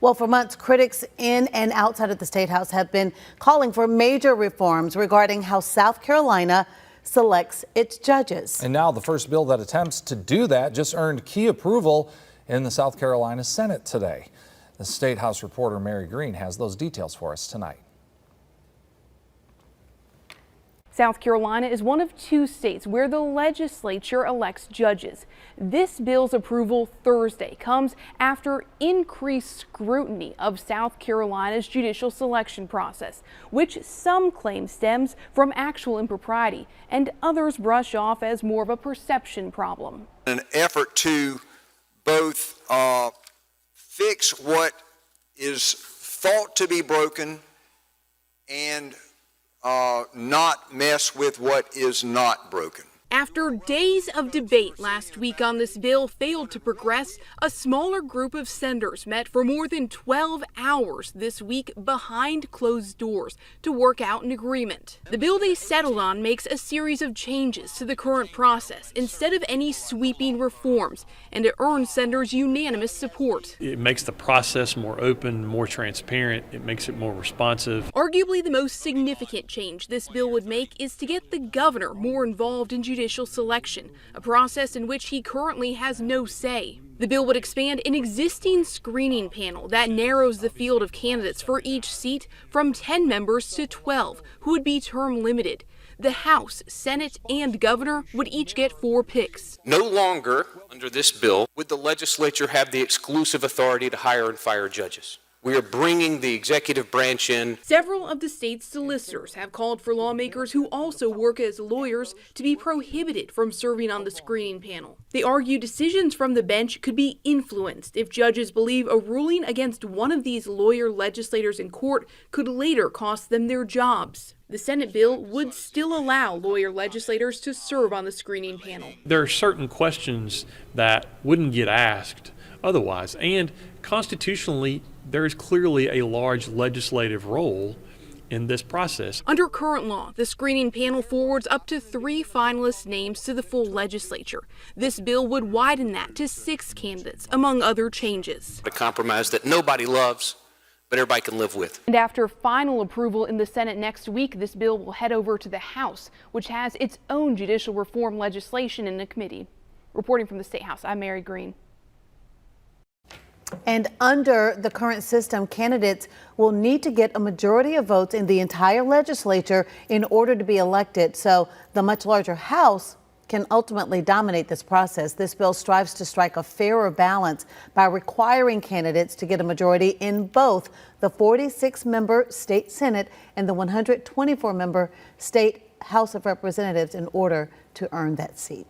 Well, for months, critics in and outside of the State House have been calling for major reforms regarding how South Carolina selects its judges. And now the first bill that attempts to do that just earned key approval in the South Carolina Senate today. The State House reporter Mary Green has those details for us tonight. South Carolina is one of two states where the legislature elects judges. This bill's approval Thursday comes after increased scrutiny of South Carolina's judicial selection process, which some claim stems from actual impropriety and others brush off as more of a perception problem. An effort to both fix what is thought to be broken and not mess with what is not broken. After days of debate last week on this bill failed to progress, a smaller group of senators met for more than 12 hours this week behind closed doors to work out an agreement. The bill they settled on makes a series of changes to the current process instead of any sweeping reforms, and it earned senators unanimous support. It makes the process more open, more transparent. It makes it more responsive. Arguably the most significant change this bill would make is to get the governor more involved in judicial selection, a process in which he currently has no say. The bill would expand an existing screening panel that narrows the field of candidates for each seat from 10 members to 12, who would be term limited. The House, Senate, and governor would each get 4 picks. No longer, under this bill, would the legislature have the exclusive authority to hire and fire judges. We are bringing the executive branch in. Several of the state's solicitors have called for lawmakers who also work as lawyers to be prohibited from serving on the screening panel. They argue decisions from the bench could be influenced if judges believe a ruling against one of these lawyer legislators in court could later cost them their jobs. The Senate bill would still allow lawyer legislators to serve on the screening panel. There are certain questions that wouldn't get asked otherwise, and constitutionally, there is clearly a large legislative role in this process. Under current law, the screening panel forwards up to 3 finalist names to the full legislature. This bill would widen that to 6 candidates, among other changes. A compromise that nobody loves, but everybody can live with. And after final approval in the Senate next week, this bill will head over to the House, which has its own judicial reform legislation in the committee. Reporting from the State House, I'm Mary Green. And under the current system, candidates will need to get a majority of votes in the entire legislature in order to be elected. So the much larger House can ultimately dominate this process. This bill strives to strike a fairer balance by requiring candidates to get a majority in both the 46-member state Senate and the 124-member state House of Representatives in order to earn that seat.